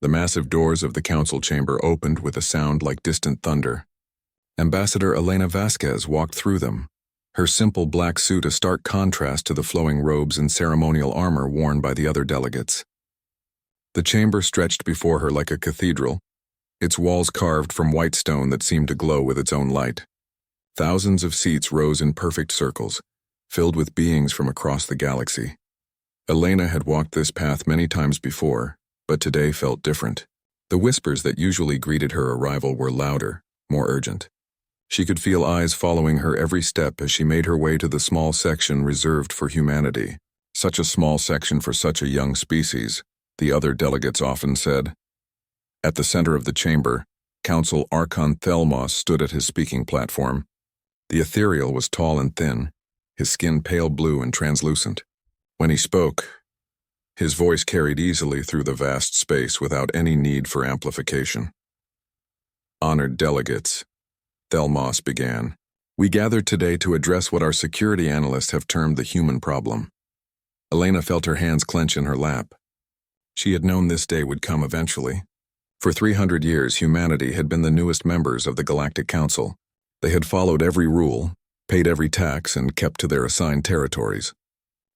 The massive doors of the council chamber opened with a sound like distant thunder. Ambassador Elena Vasquez walked through them, her simple black suit a stark contrast to the flowing robes and ceremonial armor worn by the other delegates. The chamber stretched before her like a cathedral, its walls carved from white stone that seemed to glow with its own light. Thousands of seats rose in perfect circles, filled with beings from across the galaxy. Elena had walked this path many times before, but today felt different. The whispers that usually greeted her arrival were louder, more urgent. She could feel eyes following her every step as she made her way to the small section reserved for humanity. Such a small section for such a young species, the other delegates often said. At the center of the chamber, Council Archon Thelmos stood at his speaking platform. The ethereal was tall and thin, his skin pale blue and translucent. When he spoke, his voice carried easily through the vast space without any need for amplification. Honored delegates, Thelmos began, we gathered today to address what our security analysts have termed the human problem. Elena felt her hands clench in her lap. She had known this day would come eventually. For 300 years, humanity had been the newest members of the Galactic Council. They had followed every rule, paid every tax, and kept to their assigned territories.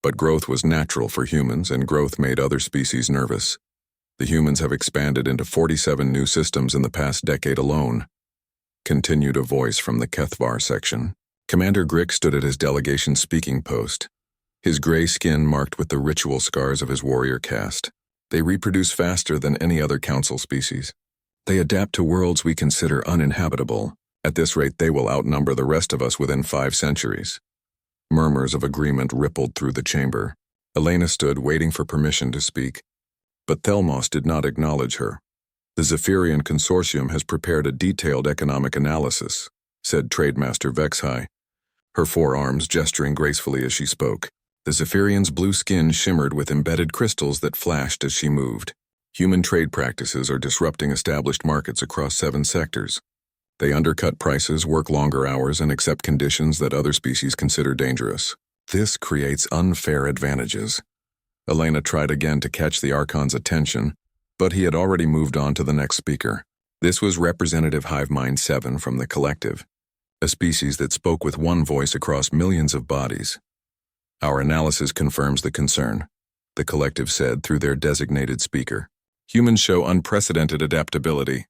But growth was natural for humans, and growth made other species nervous. The humans have expanded into 47 new systems in the past decade alone. Continued a voice from the HFY section. Commander Grick stood at his delegation's speaking post, his gray skin marked with the ritual scars of his warrior caste. They reproduce faster than any other council species. They adapt to worlds we consider uninhabitable. At this rate, they will outnumber the rest of us within 5 centuries. Murmurs of agreement rippled through the chamber. Elena stood waiting for permission to speak, but Thelmos did not acknowledge her. The Zephyrian Consortium has prepared a detailed economic analysis, said Trademaster Vexhai, her forearms gesturing gracefully as she spoke. The Zephyrian's blue skin shimmered with embedded crystals that flashed as she moved. Human trade practices are disrupting established markets across 7 sectors. They undercut prices, work longer hours, and accept conditions that other species consider dangerous. This creates unfair advantages. Elena tried again to catch the Archon's attention, but he had already moved on to the next speaker. This was Representative Hivemind 7 from the Collective, a species that spoke with one voice across millions of bodies. Our analysis confirms the concern, the Collective said through their designated speaker. Humans show unprecedented adaptability.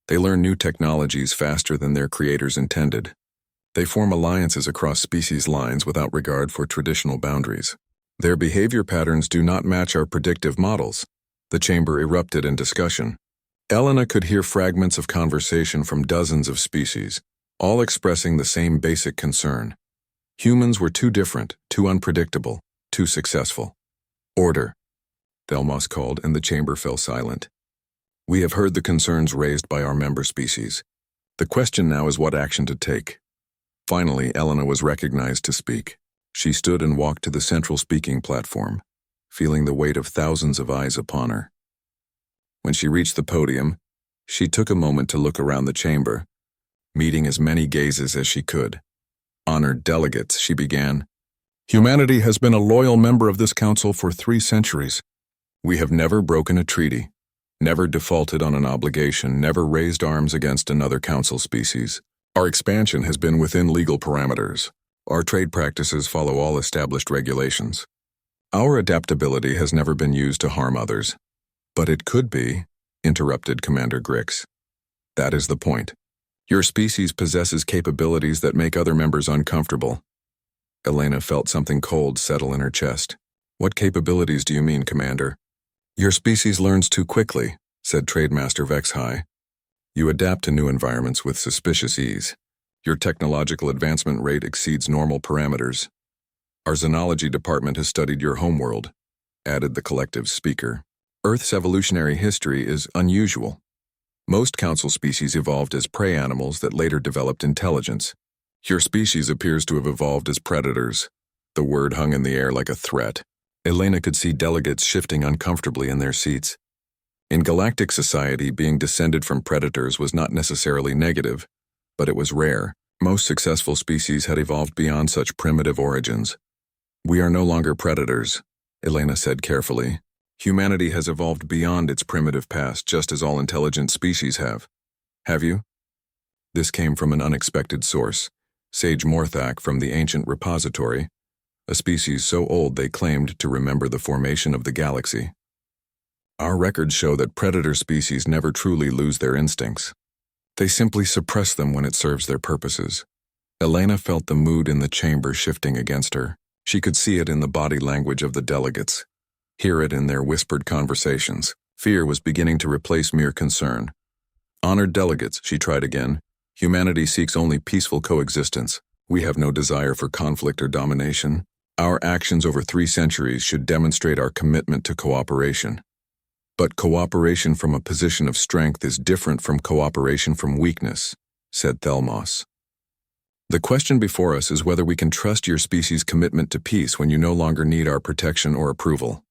They learn new technologies faster than their creators intended. They form alliances across species lines without regard for traditional boundaries. Their behavior patterns do not match our predictive models. The chamber erupted in discussion. Elena could hear fragments of conversation from dozens of species, all expressing the same basic concern. Humans were too different, too unpredictable, too successful. Order, Thelmos called, and the chamber fell silent. We have heard the concerns raised by our member species. The question now is what action to take. Finally, Elena was recognized to speak. She stood and walked to the central speaking platform, feeling the weight of thousands of eyes upon her. When she reached the podium, she took a moment to look around the chamber, meeting as many gazes as she could. Honored delegates, she began. Humanity has been a loyal member of this council for 3 centuries. We have never broken a treaty, never defaulted on an obligation, never raised arms against another council species. Our expansion has been within legal parameters. Our trade practices follow all established regulations. Our adaptability has never been used to harm others. But it could be, interrupted Commander Grix. That is the point. Your species possesses capabilities that make other members uncomfortable. Elena felt something cold settle in her chest. What capabilities do you mean, Commander? Your species learns too quickly, said Trademaster Vexhai. You adapt to new environments with suspicious ease. Your technological advancement rate exceeds normal parameters. Our Xenology department has studied your homeworld, added the Collective's speaker. Earth's evolutionary history is unusual. Most council species evolved as prey animals that later developed intelligence. Your species appears to have evolved as predators. The word hung in the air like a threat. Elena could see delegates shifting uncomfortably in their seats. In galactic society, being descended from predators was not necessarily negative, but it was rare. Most successful species had evolved beyond such primitive origins. We are no longer predators, Elena said carefully. Humanity has evolved beyond its primitive past, just as all intelligent species have. Have you? This came from an unexpected source, Sage Morthak from the Ancient Repository, a species so old they claimed to remember the formation of the galaxy. Our records show that predator species never truly lose their instincts. They simply suppress them when it serves their purposes. Elena felt the mood in the chamber shifting against her. She could see it in the body language of the delegates, hear it in their whispered conversations. Fear was beginning to replace mere concern. Honored delegates, she tried again. Humanity seeks only peaceful coexistence. We have no desire for conflict or domination. Our actions over 3 centuries should demonstrate our commitment to cooperation. But cooperation from a position of strength is different from cooperation from weakness, said Thelmos. The question before us is whether we can trust your species' commitment to peace when you no longer need our protection or approval.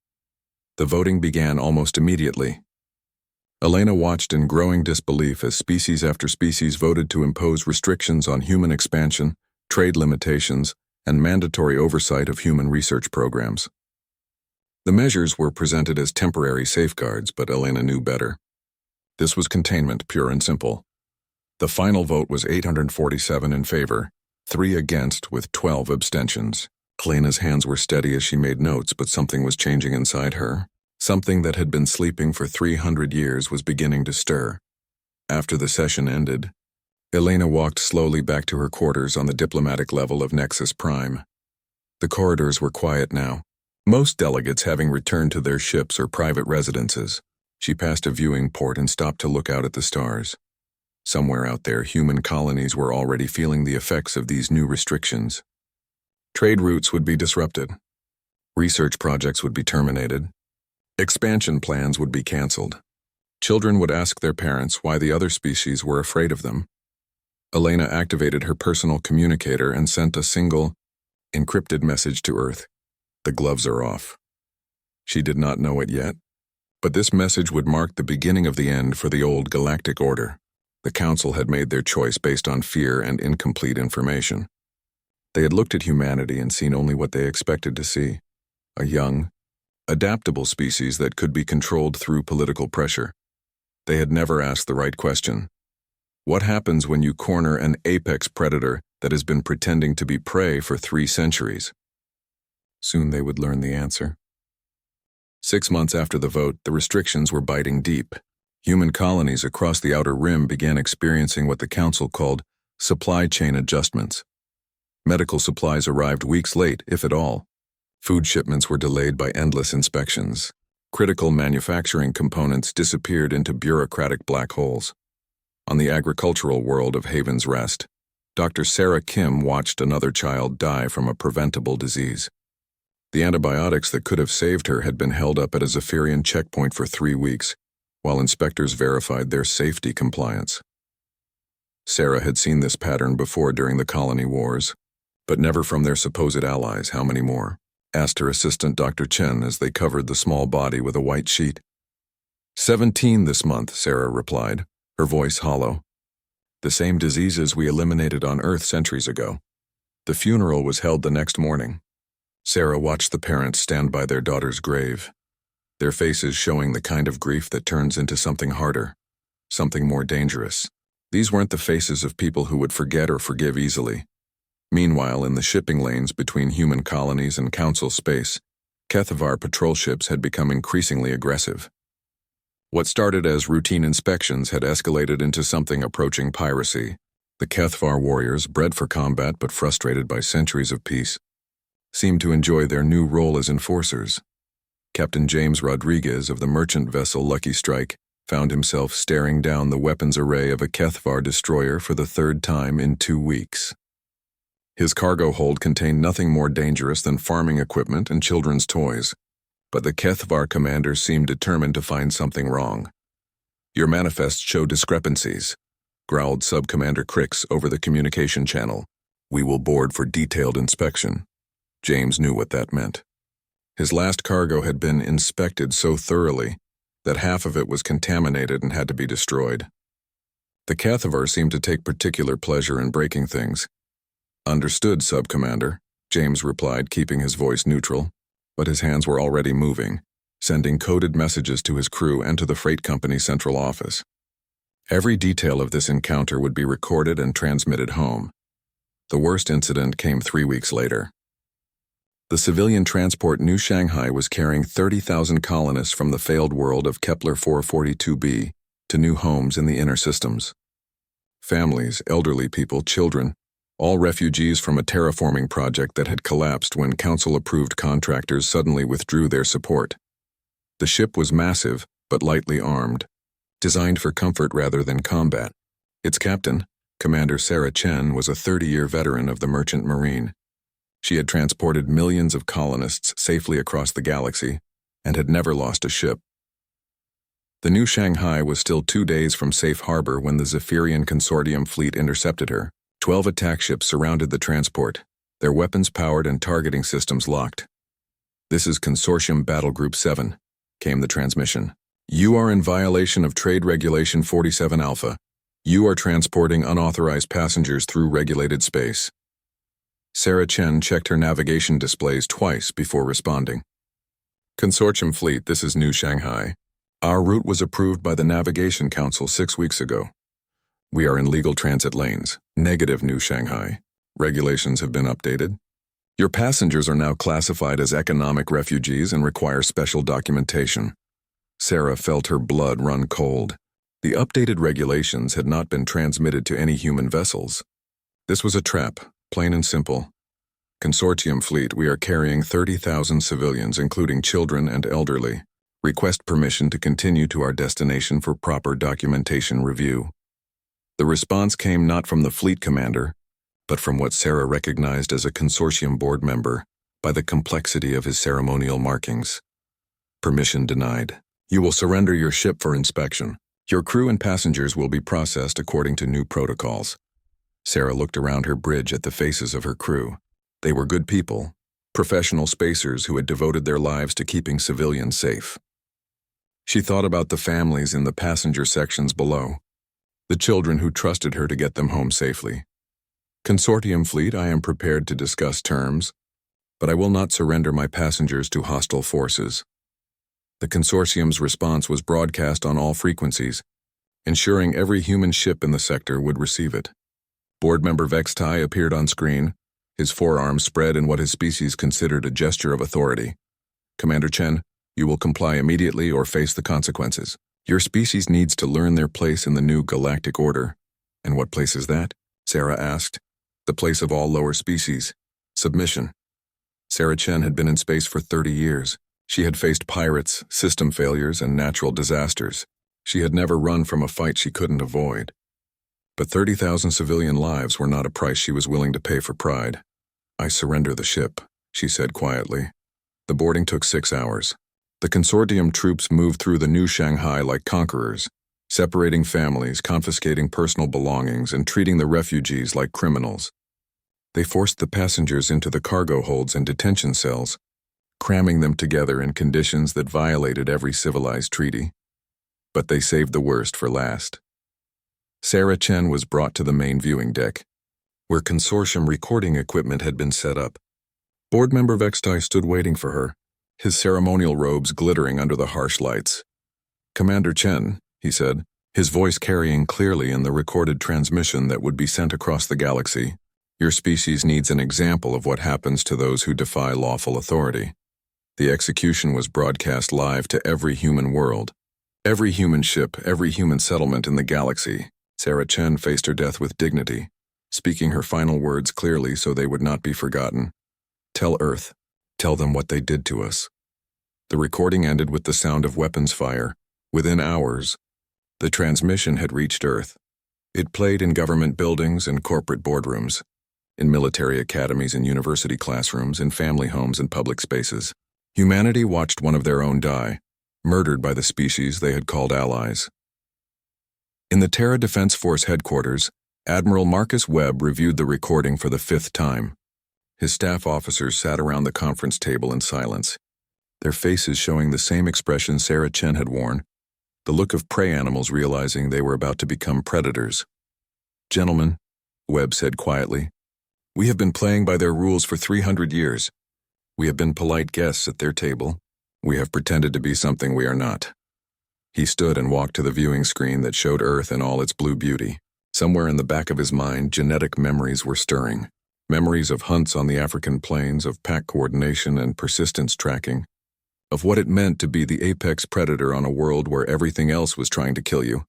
The voting began almost immediately. Elena watched in growing disbelief as species after species voted to impose restrictions on human expansion, trade limitations, and mandatory oversight of human research programs. The measures were presented as temporary safeguards, but Elena knew better. This was containment, pure and simple. The final vote was 847 in favor, 3 against, with 12 abstentions. Elena's hands were steady as she made notes, but something was changing inside her. Something that had been sleeping for 300 years was beginning to stir. After the session ended, Elena walked slowly back to her quarters on the diplomatic level of Nexus Prime. The corridors were quiet now, most delegates having returned to their ships or private residences. She passed a viewing port and stopped to look out at the stars. Somewhere out there, human colonies were already feeling the effects of these new restrictions. Trade routes would be disrupted. Research projects would be terminated. Expansion plans would be canceled. Children would ask their parents why the other species were afraid of them. Elena activated her personal communicator and sent a single, encrypted message to Earth. The gloves are off. She did not know it yet, but this message would mark the beginning of the end for the old galactic order. The Council had made their choice based on fear and incomplete information. They had looked at humanity and seen only what they expected to see: a young, adaptable species that could be controlled through political pressure. They had never asked the right question. What happens when you corner an apex predator that has been pretending to be prey for 3 centuries? Soon they would learn the answer. 6 months after the vote, the restrictions were biting deep. Human colonies across the Outer Rim began experiencing what the Council called supply chain adjustments. Medical supplies arrived weeks late, if at all. Food shipments were delayed by endless inspections. Critical manufacturing components disappeared into bureaucratic black holes. On the agricultural world of Haven's Rest, Dr. Sarah Kim watched another child die from a preventable disease. The antibiotics that could have saved her had been held up at a Zephyrian checkpoint for 3 weeks, while inspectors verified their safety compliance. Sarah had seen this pattern before during the colony wars, but never from their supposed allies. How many more? Asked her assistant Dr. Chen as they covered the small body with a white sheet. 17 this month, Sarah replied, her voice hollow. The same diseases we eliminated on Earth centuries ago. The funeral was held the next morning. Sarah watched the parents stand by their daughter's grave, their faces showing the kind of grief that turns into something harder, something more dangerous. These weren't the faces of people who would forget or forgive easily. Meanwhile, in the shipping lanes between human colonies and Council space, Kethavar patrol ships had become increasingly aggressive. What started as routine inspections had escalated into something approaching piracy. The Kethavar warriors, bred for combat but frustrated by centuries of peace, seemed to enjoy their new role as enforcers. Captain James Rodriguez of the merchant vessel Lucky Strike found himself staring down the weapons array of a Kethavar destroyer for the 3rd time in 2 weeks. His cargo hold contained nothing more dangerous than farming equipment and children's toys, but the Kethavar commander seemed determined to find something wrong. Your manifests show discrepancies, growled Sub-Commander Crix over the communication channel. We will board for detailed inspection. James knew what that meant. His last cargo had been inspected so thoroughly that half of it was contaminated and had to be destroyed. The Kethavar seemed to take particular pleasure in breaking things. Understood, Sub-Commander, James replied, keeping his voice neutral, but his hands were already moving. sending coded messages to his crew and to the freight company's central office. Every detail of this encounter would be recorded and transmitted home. The worst incident came 3 weeks later. The civilian transport New Shanghai was carrying 30,000 colonists from the failed world of Kepler 442b to new homes in the inner systems. Families, elderly people, children, all refugees from a terraforming project that had collapsed when council-approved contractors suddenly withdrew their support. The ship was massive, but lightly armed, designed for comfort rather than combat. Its captain, Commander Sarah Chen, was a 30-year veteran of the Merchant Marine. She had transported millions of colonists safely across the galaxy and had never lost a ship. The New Shanghai was still 2 days from safe harbor when the Zephyrian Consortium fleet intercepted her. 12 attack ships surrounded the transport, their weapons powered and targeting systems locked. "This is Consortium Battle Group 7, came the transmission. "You are in violation of Trade Regulation 47 Alpha. You are transporting unauthorized passengers through regulated space." Sarah Chen checked her navigation displays twice before responding. "Consortium Fleet, this is New Shanghai. Our route was approved by the Navigation Council 6 weeks ago. We are in legal transit lanes. Negative, New Shanghai. Regulations have been updated. Your passengers are now classified as economic refugees and require special documentation." Sarah felt her blood run cold. The updated regulations had not been transmitted to any human vessels. This was a trap, plain and simple. "Consortium Fleet, we are carrying 30,000 civilians, including children and elderly. Request permission to continue to our destination for proper documentation review." The response came not from the fleet commander, but from what Sarah recognized as a consortium board member by the complexity of his ceremonial markings. "Permission denied. You will surrender your ship for inspection. Your crew and passengers will be processed according to new protocols." Sarah looked around her bridge at the faces of her crew. They were good people, professional spacers who had devoted their lives to keeping civilians safe. She thought about the families in the passenger sections below, the children who trusted her to get them home safely. "Consortium Fleet, I am prepared to discuss terms, but I will not surrender my passengers to hostile forces." The consortium's response was broadcast on all frequencies, ensuring every human ship in the sector would receive it. Board member Vextai appeared on screen, his forearms spread in what his species considered a gesture of authority. "Commander Chen, you will comply immediately or face the consequences. Your species needs to learn their place in the new galactic order." "And what place is that?" Sarah asked. "The place of all lower species. Submission." Sarah Chen had been in space for 30 years. She had faced pirates, system failures, and natural disasters. She had never run from a fight she couldn't avoid. But 30,000 civilian lives were not a price she was willing to pay for pride. "I surrender the ship," she said quietly. The boarding took 6 hours. The consortium troops moved through the New Shanghai like conquerors, separating families, confiscating personal belongings, and treating the refugees like criminals. They forced the passengers into the cargo holds and detention cells, cramming them together in conditions that violated every civilized treaty. But they saved the worst for last. Sarah Chen was brought to the main viewing deck, where consortium recording equipment had been set up. Board member Vextai stood waiting for her, his ceremonial robes glittering under the harsh lights. "Commander Chen," he said, his voice carrying clearly in the recorded transmission that would be sent across the galaxy, "your species needs an example of what happens to those who defy lawful authority." The execution was broadcast live to every human world, every human ship, every human settlement in the galaxy. Sarah Chen faced her death with dignity, speaking her final words clearly so they would not be forgotten. "Tell Earth, tell them what they did to us." The recording ended with the sound of weapons fire. Within hours, the transmission had reached Earth. It played in government buildings and corporate boardrooms, in military academies and university classrooms, in family homes and public spaces. Humanity watched one of their own die, murdered by the species they had called allies. In the Terra Defense Force headquarters, Admiral Marcus Webb reviewed the recording for the 5th time. His staff officers sat around the conference table in silence, their faces showing the same expression Sarah Chen had worn, the look of prey animals realizing they were about to become predators. "Gentlemen," Webb said quietly, "we have been playing by their rules for 300 years. We have been polite guests at their table, We have pretended to be something we are not. He stood and walked to the viewing screen that showed Earth in all its blue beauty. Somewhere in the back of his mind, genetic memories were stirring. Memories of hunts on the African plains, of pack coordination and persistence tracking, of what it meant to be the apex predator on a world where everything else was trying to kill you.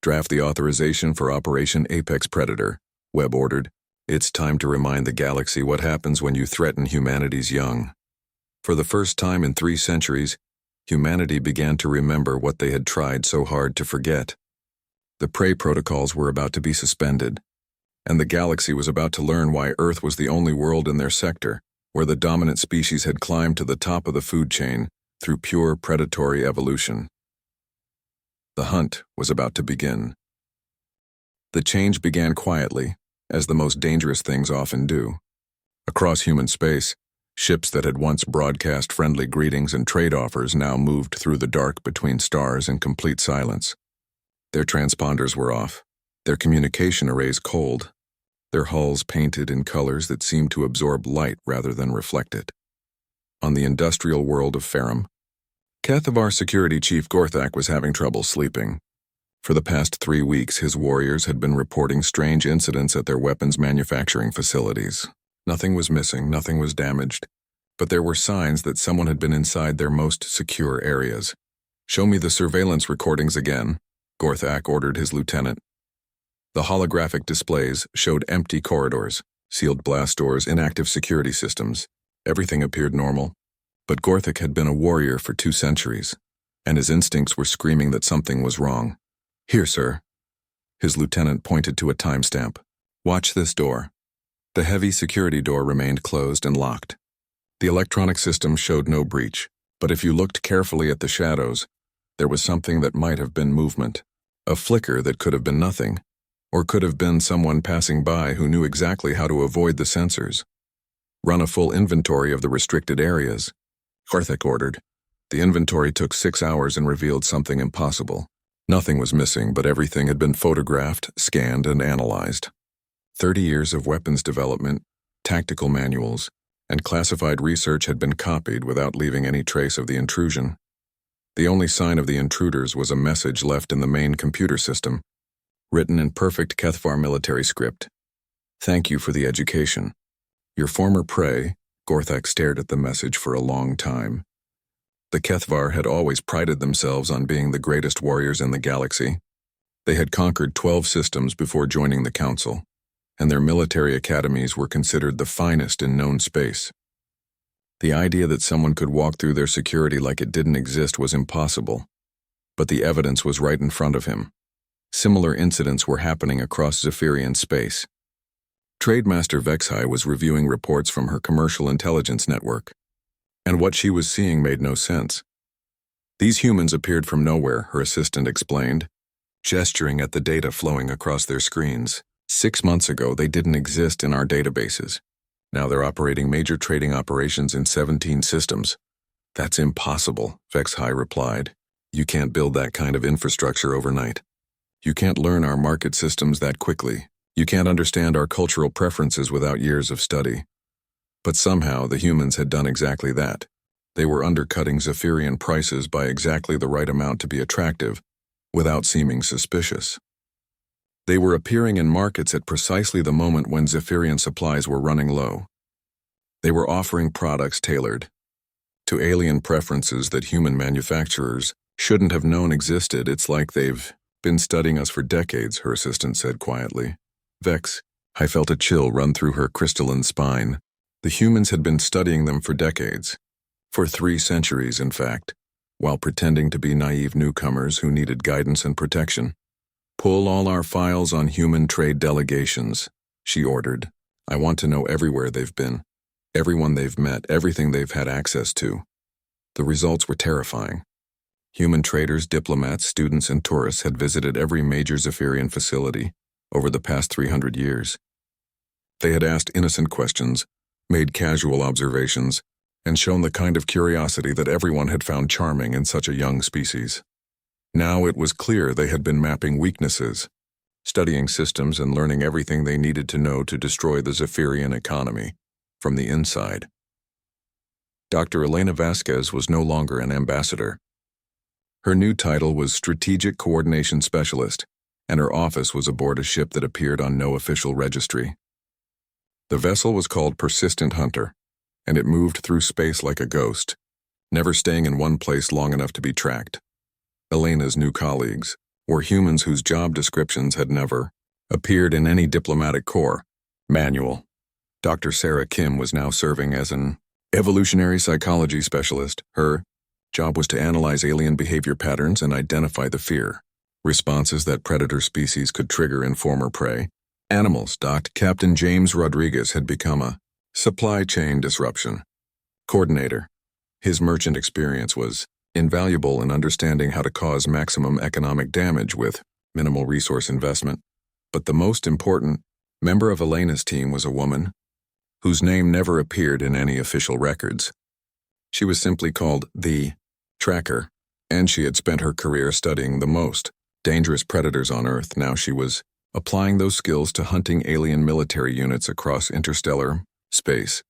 Draft the authorization for Operation Apex Predator, Webb ordered. It's time to remind the galaxy what happens when you threaten humanity's young. For the first time in 3 centuries, humanity began to remember what they had tried so hard to forget. The prey protocols were about to be suspended, and the galaxy was about to learn why Earth was the only world in their sector where the dominant species had climbed to the top of the food chain through pure predatory evolution. The hunt was about to begin. The change began quietly, as the most dangerous things often do. Across human space, ships that had once broadcast friendly greetings and trade offers now moved through the dark between stars in complete silence. Their transponders were off, their communication arrays cold, their hulls painted in colors that seemed to absorb light rather than reflect it. On the industrial world of Ferrum, HFY security chief Gorthak was having trouble sleeping. For the past 3 weeks, his warriors had been reporting strange incidents at their weapons manufacturing facilities. Nothing was missing, nothing was damaged, but there were signs that someone had been inside their most secure areas. "Show me the surveillance recordings again," Gorthak ordered his lieutenant. The holographic displays showed empty corridors, sealed blast doors, inactive security systems. Everything appeared normal. But Gorthak had been a warrior for 2 centuries, and his instincts were screaming that something was wrong. "Here, sir." His lieutenant pointed to a timestamp. "Watch this door." The heavy security door remained closed and locked. The electronic system showed no breach, but if you looked carefully at the shadows, there was something that might have been movement. A flicker that could have been nothing, or could have been someone passing by who knew exactly how to avoid the sensors. "Run a full inventory of the restricted areas," Gorthak ordered. The inventory took 6 hours and revealed something impossible. Nothing was missing, but everything had been photographed, scanned, and analyzed. 30 years of weapons development, tactical manuals, and classified research had been copied without leaving any trace of the intrusion. The only sign of the intruders was a message left in the main computer system, written in perfect HFY military script. "Thank you for the education. Your former prey," Gorthak stared at the message for a long time. The HFY had always prided themselves on being the greatest warriors in the galaxy. They had conquered 12 systems before joining the Council, and their military academies were considered the finest in known space. The idea that someone could walk through their security like it didn't exist was impossible, but the evidence was right in front of him. Similar incidents were happening across Zephyrian space. Trademaster Vexhai was reviewing reports from her commercial intelligence network, and what she was seeing made no sense. "These humans appeared from nowhere," her assistant explained, gesturing at the data flowing across their screens. 6 months ago, they didn't exist in our databases. Now they're operating major trading operations in 17 systems. "That's impossible," Vexhai replied. "You can't build that kind of infrastructure overnight. You can't learn our market systems that quickly. You can't understand our cultural preferences without years of study." But somehow the humans had done exactly that. They were undercutting Zephyrian prices by exactly the right amount to be attractive, without seeming suspicious. They were appearing in markets at precisely the moment when Zephyrian supplies were running low. They were offering products tailored to alien preferences that human manufacturers shouldn't have known existed. "It's like they've been studying us for decades," her assistant said quietly. "Vex," I felt a chill run through her crystalline spine. The humans had been studying them for decades. For 3 centuries, in fact, while pretending to be naive newcomers who needed guidance and protection. "Pull all our files on human trade delegations," she ordered. "I want to know everywhere they've been, everyone they've met, everything they've had access to." The results were terrifying. Human traders, diplomats, students, and tourists had visited every major Zephyrian facility over the past 300 years. They had asked innocent questions, made casual observations, and shown the kind of curiosity that everyone had found charming in such a young species. Now it was clear they had been mapping weaknesses, studying systems and learning everything they needed to know to destroy the Zephyrian economy from the inside. Dr. Elena Vasquez was no longer an ambassador. Her new title was Strategic Coordination Specialist, and her office was aboard a ship that appeared on no official registry. The vessel was called Persistent Hunter, and it moved through space like a ghost, never staying in one place long enough to be tracked. Elena's new colleagues were humans whose job descriptions had never appeared in any diplomatic corps manual. Dr. Sarah Kim was now serving as an evolutionary psychology specialist. Her job was to analyze alien behavior patterns and identify the fear responses that predator species could trigger in former prey animals. Captain James Rodriguez had become a supply chain disruption coordinator. His merchant experience was invaluable in understanding how to cause maximum economic damage with minimal resource investment. But the most important member of Elena's team was a woman whose name never appeared in any official records. She was simply called the Tracker, and she had spent her career studying the most dangerous predators on Earth. Now she was applying those skills to hunting alien military units across interstellar space.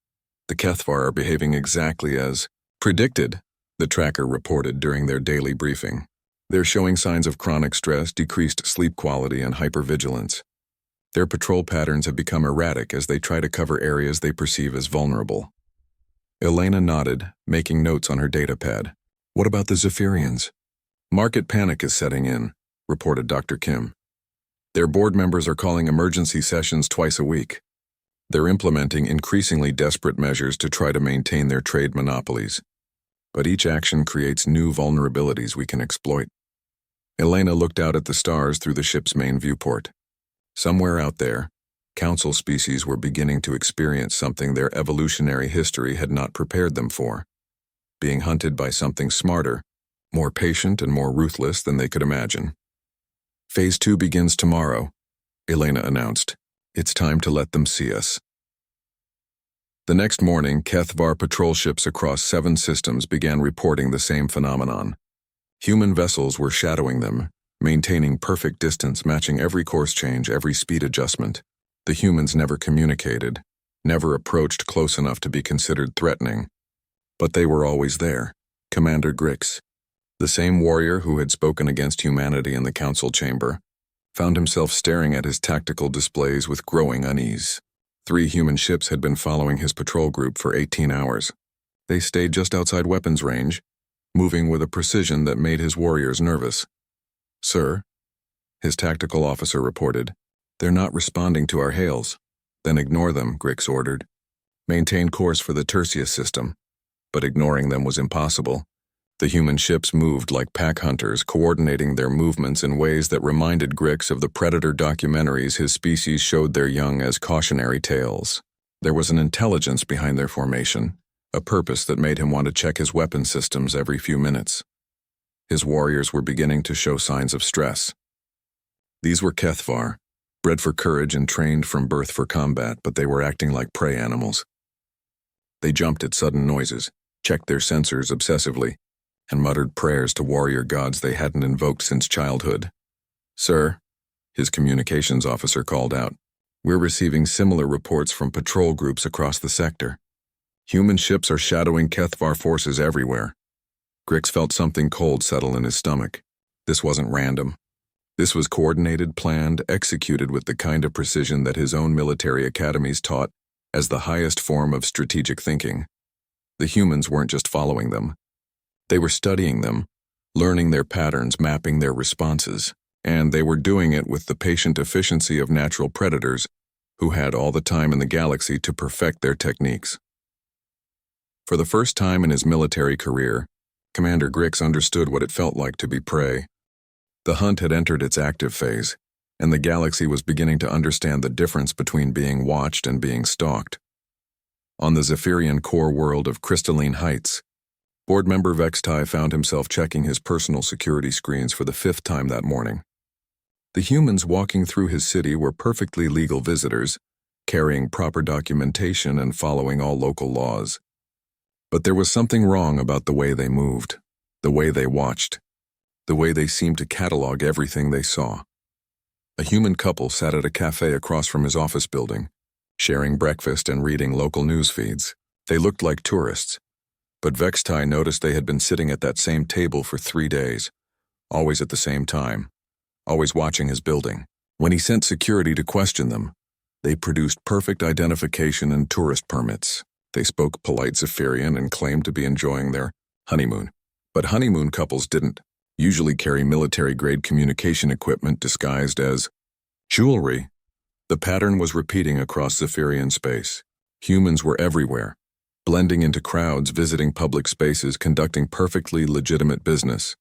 The HFY are behaving exactly as predicted, the Tracker reported during their daily briefing. They're showing signs of chronic stress, decreased sleep quality, and hypervigilance. Their patrol patterns have become erratic as they try to cover areas they perceive as vulnerable. Elena nodded, making notes on her datapad. What about the Zephyrians? Market panic is setting in, reported Dr. Kim. Their board members are calling emergency sessions twice a week. They're implementing increasingly desperate measures to try to maintain their trade monopolies. But each action creates new vulnerabilities we can exploit. Elena looked out at the stars through the ship's main viewport. Somewhere out there, council species were beginning to experience something their evolutionary history had not prepared them for. Being hunted by something smarter, more patient and more ruthless than they could imagine. Phase 2 begins tomorrow, Elena announced. It's time to let them see us. The next morning, HFY patrol ships across 7 systems began reporting the same phenomenon. Human vessels were shadowing them, maintaining perfect distance, matching every course change, every speed adjustment. The humans never communicated, never approached close enough to be considered threatening. But they were always there. Commander Grix, the same warrior who had spoken against humanity in the council chamber, found himself staring at his tactical displays with growing unease. 3 human ships had been following his patrol group for 18 hours. They stayed just outside weapons range, moving with a precision that made his warriors nervous. Sir, his tactical officer reported, they're not responding to our hails. Then ignore them, Grix ordered. Maintain course for the Tertius system. But ignoring them was impossible. The human ships moved like pack hunters, coordinating their movements in ways that reminded Grix of the predator documentaries his species showed their young as cautionary tales. There was an intelligence behind their formation, a purpose that made him want to check his weapon systems every few minutes. His warriors were beginning to show signs of stress. These were HFY, bred for courage and trained from birth for combat, but they were acting like prey animals. They jumped at sudden noises, checked their sensors obsessively, and muttered prayers to warrior gods they hadn't invoked since childhood. Sir, his communications officer called out, we're receiving similar reports from patrol groups across the sector. Human ships are shadowing HFY forces everywhere. Grix felt something cold settle in his stomach. This wasn't random. This was coordinated, planned, executed with the kind of precision that his own military academies taught as the highest form of strategic thinking. The humans weren't just following them. They were studying them, learning their patterns, mapping their responses, and they were doing it with the patient efficiency of natural predators who had all the time in the galaxy to perfect their techniques. For the first time in his military career, Commander Grix understood what it felt like to be prey. The hunt had entered its active phase, and the galaxy was beginning to understand the difference between being watched and being stalked. On the Zephyrian core world of Crystalline Heights, board member Vextai found himself checking his personal security screens for the 5th time that morning. The humans walking through his city were perfectly legal visitors, carrying proper documentation and following all local laws. But there was something wrong about the way they moved, the way they watched, the way they seemed to catalog everything they saw. A human couple sat at a cafe across from his office building, sharing breakfast and reading local news feeds. They looked like tourists, But Vextai noticed they had been sitting at that same table for 3 days, always at the same time, always watching his building. When he sent security to question them, they produced perfect identification and tourist permits. They spoke polite Zephyrian and claimed to be enjoying their honeymoon. But honeymoon couples didn't usually carry military-grade communication equipment disguised as jewelry. The pattern was repeating across Zephyrian space. Humans were everywhere, blending into crowds, visiting public spaces, conducting perfectly legitimate business.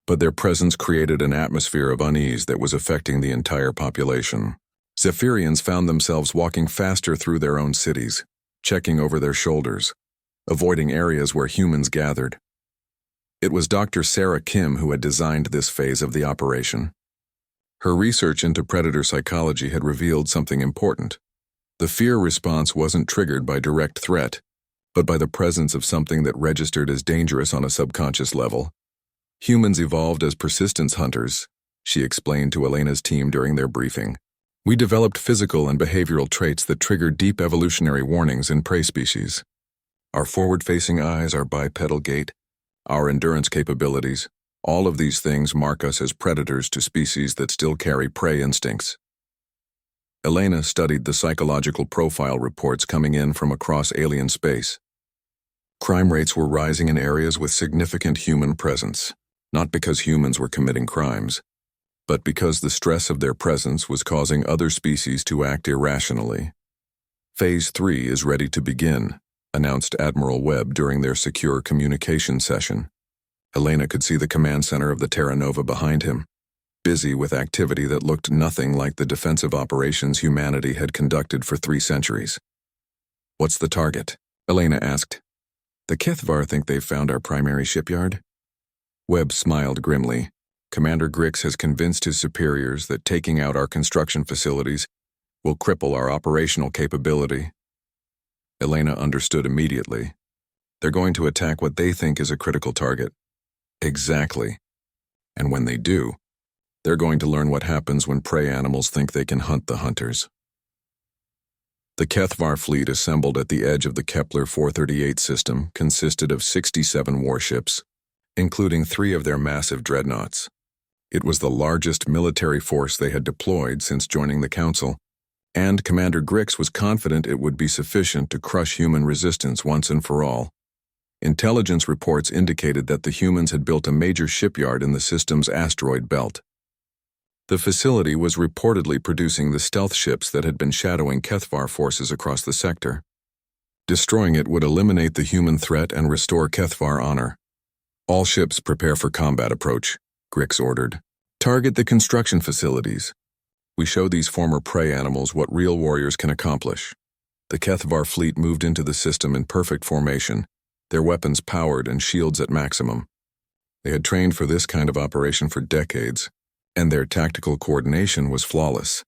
But their presence created an atmosphere of unease that was affecting the entire population. Zephyrians found themselves walking faster through their own cities, checking over their shoulders, avoiding areas where humans gathered. It was Dr. Sarah Kim who had designed this phase of the operation. Her research into predator psychology had revealed something important. The fear response wasn't triggered by direct threat, but by the presence of something that registered as dangerous on a subconscious level. Humans evolved as persistence hunters, she explained to Elena's team during their briefing. We developed physical and behavioral traits that trigger deep evolutionary warnings in prey species. Our forward-facing eyes, our bipedal gait, our endurance capabilities, all of these things mark us as predators to species that still carry prey instincts. Elena studied the psychological profile reports coming in from across alien space. Crime rates were rising in areas with significant human presence, not because humans were committing crimes, but because the stress of their presence was causing other species to act irrationally. Phase 3 is ready to begin, announced Admiral Webb during their secure communication session. Elena could see the command center of the Terra Nova behind him, busy with activity that looked nothing like the defensive operations humanity had conducted for 3 centuries. What's the target? Elena asked. The Kithvar think they've found our primary shipyard? Webb smiled grimly. Commander Grix has convinced his superiors that taking out our construction facilities will cripple our operational capability. Elena understood immediately. They're going to attack what they think is a critical target. Exactly. And when they do, they're going to learn what happens when prey animals think they can hunt the hunters. The Kethvar fleet assembled at the edge of the Kepler 438 system consisted of 67 warships, including 3 of their massive dreadnoughts. It was the largest military force they had deployed since joining the Council, and Commander Grix was confident it would be sufficient to crush human resistance once and for all. Intelligence reports indicated that the humans had built a major shipyard in the system's asteroid belt. The facility was reportedly producing the stealth ships that had been shadowing Kethvar forces across the sector. Destroying it would eliminate the human threat and restore Kethvar honor. All ships prepare for combat approach, Grix ordered. Target the construction facilities. We show these former prey animals what real warriors can accomplish. The Kethvar fleet moved into the system in perfect formation, their weapons powered and shields at maximum. They had trained for this kind of operation for decades, and their tactical coordination was flawless.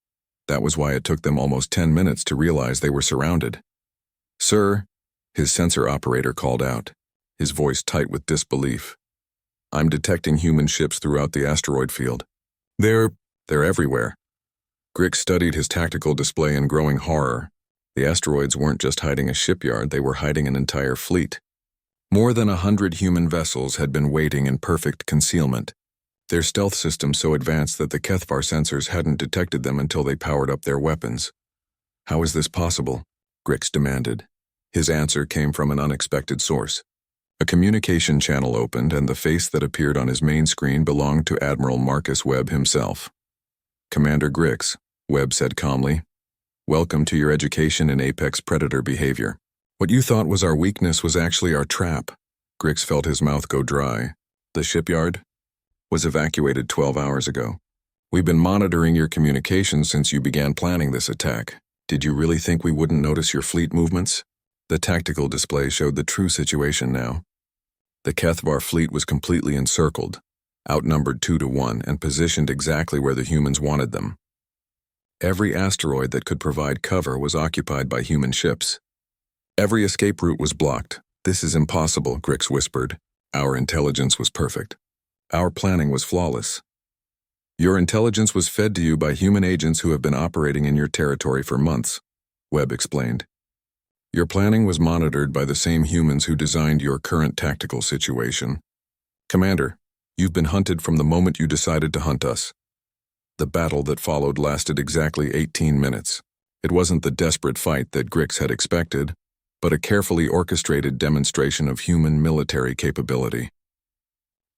That was why it took them almost 10 minutes to realize they were surrounded. Sir, his sensor operator called out, his voice tight with disbelief. I'm detecting human ships throughout the asteroid field. They're everywhere. Grix studied his tactical display in growing horror. The asteroids weren't just hiding a shipyard, they were hiding an entire fleet. More than 100 human vessels had been waiting in perfect concealment, their stealth system so advanced that the Kethvar sensors hadn't detected them until they powered up their weapons. How is this possible? Grix demanded. His answer came from an unexpected source. A communication channel opened, and the face that appeared on his main screen belonged to Admiral Marcus Webb himself. Commander Grix, Webb said calmly, welcome to your education in apex predator behavior. What you thought was our weakness was actually our trap. Grix felt his mouth go dry. The shipyard was evacuated 12 hours ago. We've been monitoring your communications since you began planning this attack. Did you really think we wouldn't notice your fleet movements? The tactical display showed the true situation now. The Kethvar fleet was completely encircled, outnumbered 2 to 1, and positioned exactly where the humans wanted them. Every asteroid that could provide cover was occupied by human ships. Every escape route was blocked. This is impossible, Grix whispered. Our intelligence was perfect. Our planning was flawless. Your intelligence was fed to you by human agents who have been operating in your territory for months, Webb explained. Your planning was monitored by the same humans who designed your current tactical situation. Commander, you've been hunted from the moment you decided to hunt us. The battle that followed lasted exactly 18 minutes. It wasn't the desperate fight that Grix had expected, but a carefully orchestrated demonstration of human military capability.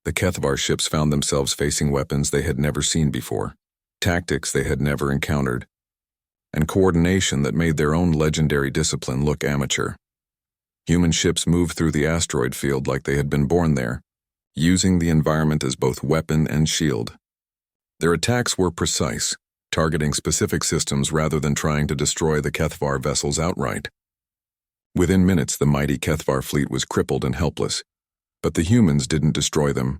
The Kethvar ships found themselves facing weapons they had never seen before, tactics they had never encountered, and coordination that made their own legendary discipline look amateur. Human ships moved through the asteroid field like they had been born there, using the environment as both weapon and shield. Their attacks were precise, targeting specific systems rather than trying to destroy the Kethvar vessels outright. Within minutes, the mighty Kethvar fleet was crippled and helpless, but the humans didn't destroy them.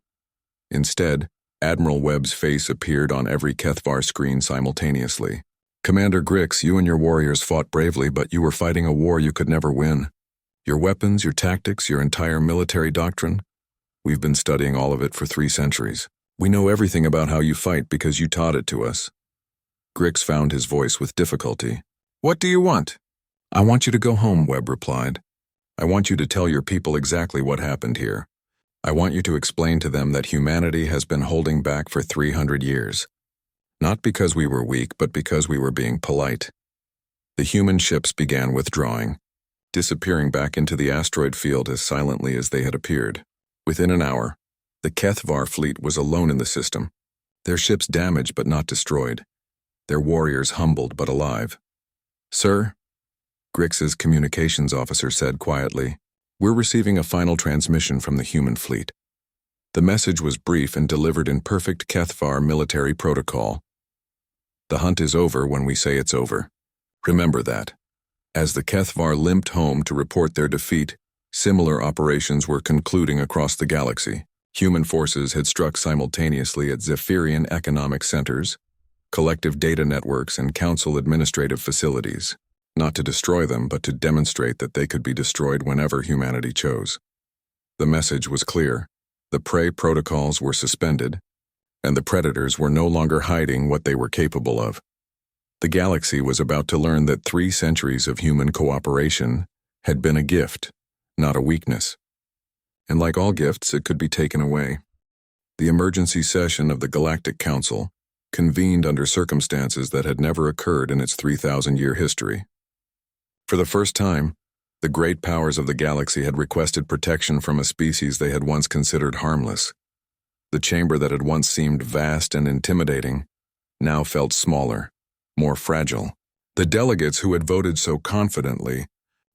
Instead, Admiral Webb's face appeared on every Kethvar screen simultaneously. Commander Grix, you and your warriors fought bravely, but you were fighting a war you could never win. Your weapons, your tactics, your entire military doctrine, we've been studying all of it for 3 centuries. We know everything about how you fight because you taught it to us. Grix found his voice with difficulty. What do you want? I want you to go home, Webb replied. I want you to tell your people exactly what happened here. I want you to explain to them that humanity has been holding back for 300 years. Not because we were weak, but because we were being polite. The human ships began withdrawing, disappearing back into the asteroid field as silently as they had appeared. Within an hour, the Kethvar fleet was alone in the system, their ships damaged but not destroyed, their warriors humbled but alive. Sir, Grix's communications officer said quietly, we're receiving a final transmission from the human fleet. The message was brief and delivered in perfect Kethvar military protocol. The hunt is over when we say it's over. Remember that. As the Kethvar limped home to report their defeat, similar operations were concluding across the galaxy. Human forces had struck simultaneously at Zephyrian economic centers, collective data networks, and council administrative facilities, not to destroy them, but to demonstrate that they could be destroyed whenever humanity chose. The message was clear. The prey protocols were suspended, and the predators were no longer hiding what they were capable of. The galaxy was about to learn that 3 centuries of human cooperation had been a gift, not a weakness. And like all gifts, it could be taken away. The emergency session of the Galactic Council convened under circumstances that had never occurred in its 3,000-year history. For the first time, the great powers of the galaxy had requested protection from a species they had once considered harmless. The chamber that had once seemed vast and intimidating now felt smaller, more fragile. The delegates who had voted so confidently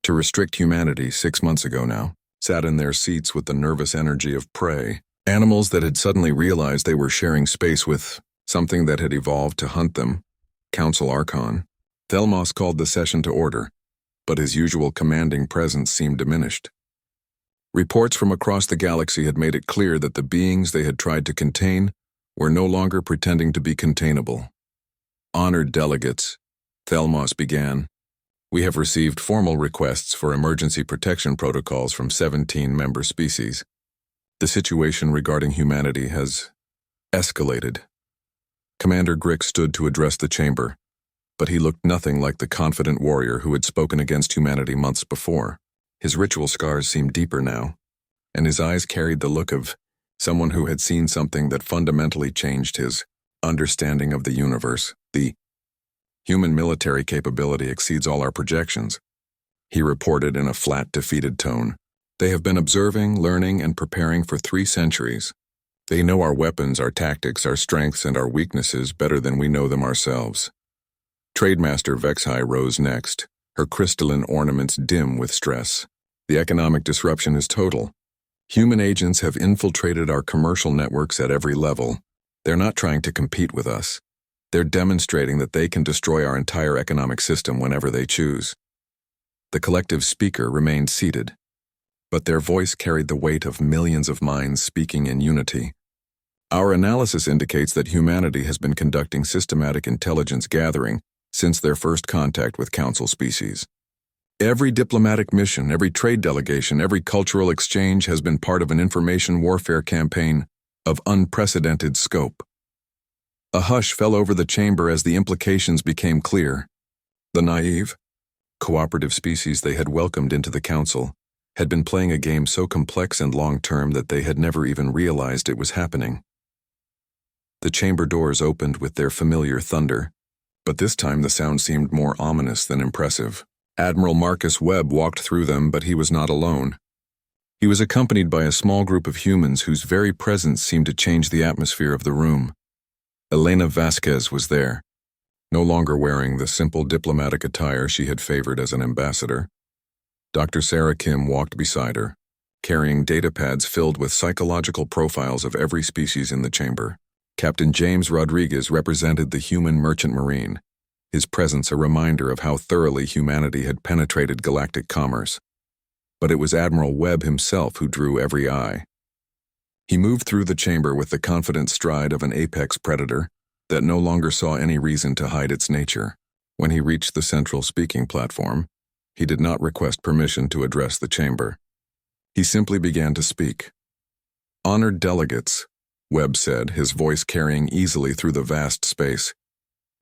to restrict humanity 6 months ago now sat in their seats with the nervous energy of prey, animals that had suddenly realized they were sharing space with something that had evolved to hunt them. Council Archon. Thelmos called the session to order, but his usual commanding presence seemed diminished. Reports from across the galaxy had made it clear that the beings they had tried to contain were no longer pretending to be containable. Honored delegates, Thelmos began, we have received formal requests for emergency protection protocols from 17 member species. The situation regarding humanity has escalated. Commander Grix stood to address the chamber, but he looked nothing like the confident warrior who had spoken against humanity months before. His ritual scars seemed deeper now, and his eyes carried the look of someone who had seen something that fundamentally changed his understanding of the universe. The human military capability exceeds all our projections, he reported in a flat, defeated tone. They have been observing, learning, and preparing for 3 centuries. They know our weapons, our tactics, our strengths, and our weaknesses better than we know them ourselves. Trademaster Vexhai rose next, her crystalline ornaments dim with stress. The economic disruption is total. Human agents have infiltrated our commercial networks at every level. They're not trying to compete with us. They're demonstrating that they can destroy our entire economic system whenever they choose. The collective speaker remained seated, but their voice carried the weight of millions of minds speaking in unity. Our analysis indicates that humanity has been conducting systematic intelligence gathering since their first contact with Council species. Every diplomatic mission, every trade delegation, every cultural exchange has been part of an information warfare campaign of unprecedented scope. A hush fell over the chamber as the implications became clear. The naive, cooperative species they had welcomed into the council, had been playing a game so complex and long-term that they had never even realized it was happening. The chamber doors opened with their familiar thunder, but this time the sound seemed more ominous than impressive. Admiral Marcus Webb walked through them, but he was not alone. He was accompanied by a small group of humans whose very presence seemed to change the atmosphere of the room. Elena Vasquez was there, no longer wearing the simple diplomatic attire she had favored as an ambassador. Dr. Sarah Kim walked beside her, carrying datapads filled with psychological profiles of every species in the chamber. Captain James Rodriguez represented the human merchant marine, his presence a reminder of how thoroughly humanity had penetrated galactic commerce. But it was Admiral Webb himself who drew every eye. He moved through the chamber with the confident stride of an apex predator that no longer saw any reason to hide its nature. When he reached the central speaking platform, he did not request permission to address the chamber. He simply began to speak. "Honored delegates," Webb said, his voice carrying easily through the vast space.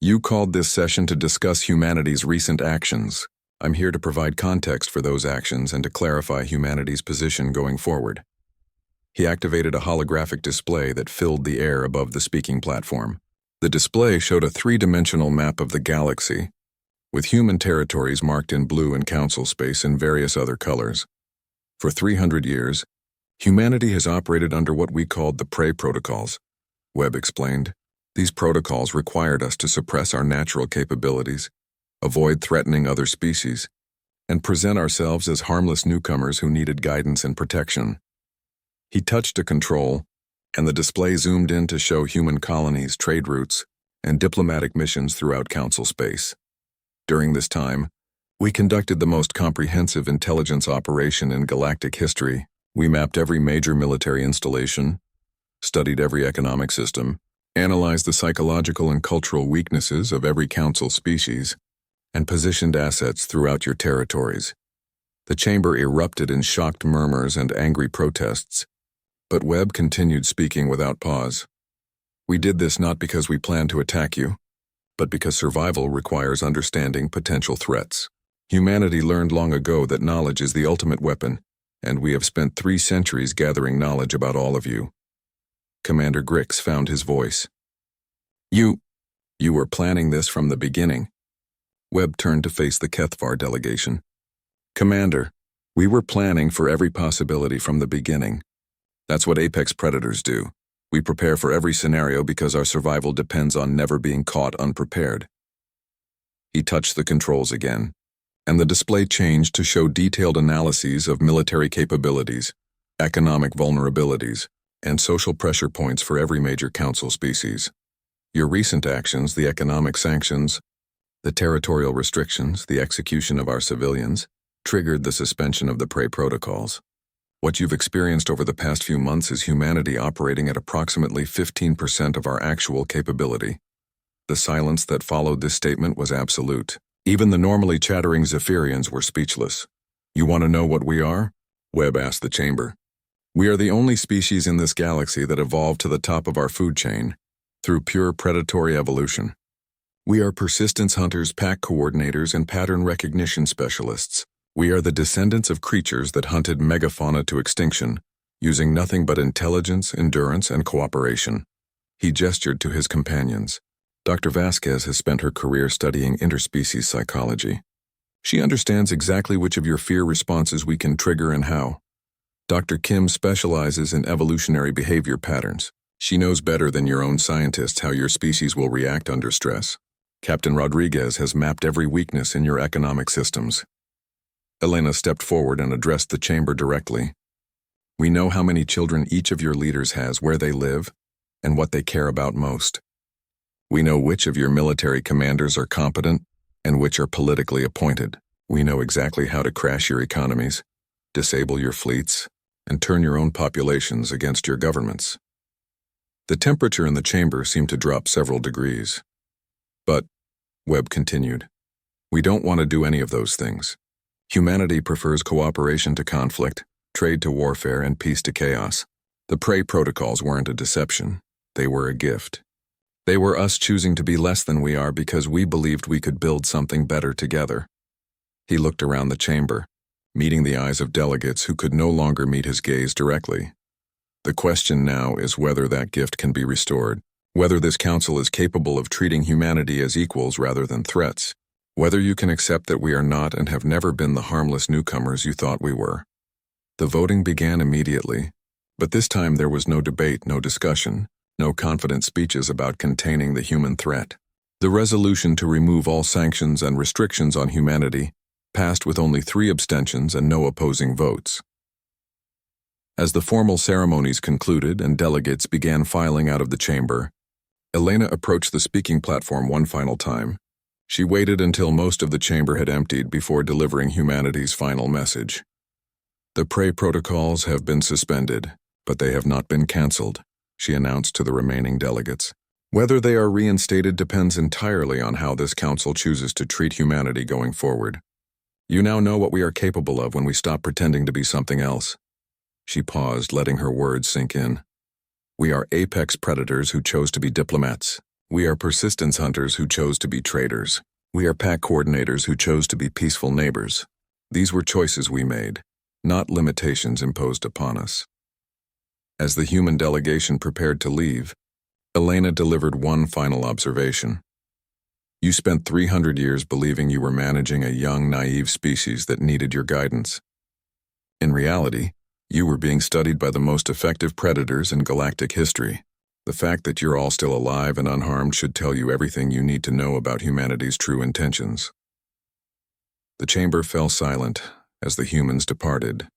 "You called this session to discuss humanity's recent actions. I'm here to provide context for those actions and to clarify humanity's position going forward." He activated a holographic display that filled the air above the speaking platform. The display showed a three-dimensional map of the galaxy, with human territories marked in blue and council space in various other colors. For 300 years, humanity has operated under what we called the Prey Protocols, Webb explained. These protocols required us to suppress our natural capabilities, avoid threatening other species, and present ourselves as harmless newcomers who needed guidance and protection. He touched a control, and the display zoomed in to show human colonies, trade routes, and diplomatic missions throughout council space. During this time, we conducted the most comprehensive intelligence operation in galactic history. We mapped every major military installation, studied every economic system, analyzed the psychological and cultural weaknesses of every council species, and positioned assets throughout your territories. The chamber erupted in shocked murmurs and angry protests, but Webb continued speaking without pause. "We did this not because we planned to attack you, but because survival requires understanding potential threats. Humanity learned long ago that knowledge is the ultimate weapon, and we have spent 3 centuries gathering knowledge about all of you." Commander Grix found his voice. You were planning this from the beginning." Webb turned to face the Kethvar delegation. "Commander, we were planning for every possibility from the beginning. That's what apex predators do. We prepare for every scenario because our survival depends on never being caught unprepared." He touched the controls again, and the display changed to show detailed analyses of military capabilities, economic vulnerabilities, and social pressure points for every major council species. Your recent actions, the economic sanctions, the territorial restrictions, the execution of our civilians, triggered the suspension of the Prey Protocols. What you've experienced over the past few months is humanity operating at approximately 15% of our actual capability. The silence that followed this statement was absolute. Even the normally chattering Zephyrians were speechless. "You want to know what we are?" Webb asked the chamber. "We are the only species in this galaxy that evolved to the top of our food chain through pure predatory evolution. We are persistence hunters, pack coordinators, and pattern recognition specialists. We are the descendants of creatures that hunted megafauna to extinction, using nothing but intelligence, endurance, and cooperation." He gestured to his companions. "Dr. Vasquez has spent her career studying interspecies psychology. She understands exactly which of your fear responses we can trigger and how. Dr. Kim specializes in evolutionary behavior patterns. She knows better than your own scientists how your species will react under stress. Captain Rodriguez has mapped every weakness in your economic systems." Elena stepped forward and addressed the chamber directly. "We know how many children each of your leaders has, where they live, and what they care about most. We know which of your military commanders are competent and which are politically appointed. We know exactly how to crash your economies, disable your fleets, and turn your own populations against your governments." The temperature in the chamber seemed to drop several degrees. "But," Webb continued, "we don't want to do any of those things. Humanity prefers cooperation to conflict, trade to warfare, and peace to chaos. The Prey Protocols weren't a deception. They were a gift. They were us choosing to be less than we are because we believed we could build something better together." He looked around the chamber, meeting the eyes of delegates who could no longer meet his gaze directly. The question now is whether that gift can be restored, whether this council is capable of treating humanity as equals rather than threats, whether you can accept that we are not and have never been the harmless newcomers you thought we were. The voting began immediately, but this time there was no debate, no discussion, no confident speeches about containing the human threat. The resolution to remove all sanctions and restrictions on humanity passed with only 3 abstentions and no opposing votes. As the formal ceremonies concluded and delegates began filing out of the chamber, Elena approached the speaking platform one final time. She waited until most of the chamber had emptied before delivering humanity's final message. The prey protocols have been suspended, but they have not been cancelled, she announced to the remaining delegates. Whether they are reinstated depends entirely on how this council chooses to treat humanity going forward. You now know what we are capable of when we stop pretending to be something else. She paused, letting her words sink in. We are apex predators who chose to be diplomats. We are persistence hunters who chose to be traders. We are pack coordinators who chose to be peaceful neighbors. These were choices we made, not limitations imposed upon us. As the human delegation prepared to leave, Elena delivered one final observation. You spent 300 years believing you were managing a young, naive species that needed your guidance. In reality, you were being studied by the most effective predators in galactic history. The fact that you're all still alive and unharmed should tell you everything you need to know about humanity's true intentions. The chamber fell silent as the humans departed,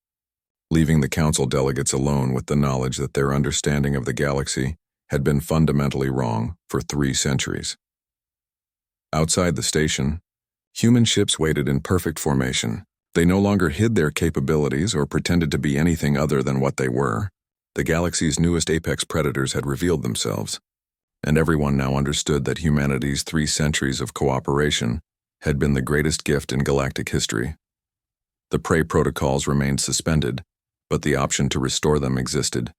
leaving the council delegates alone with the knowledge that their understanding of the galaxy had been fundamentally wrong for 3 centuries. Outside the station, human ships waited in perfect formation. They no longer hid their capabilities or pretended to be anything other than what they were. The galaxy's newest apex predators had revealed themselves, and everyone now understood that humanity's 3 centuries of cooperation had been the greatest gift in galactic history. The prey protocols remained suspended, but the option to restore them existed.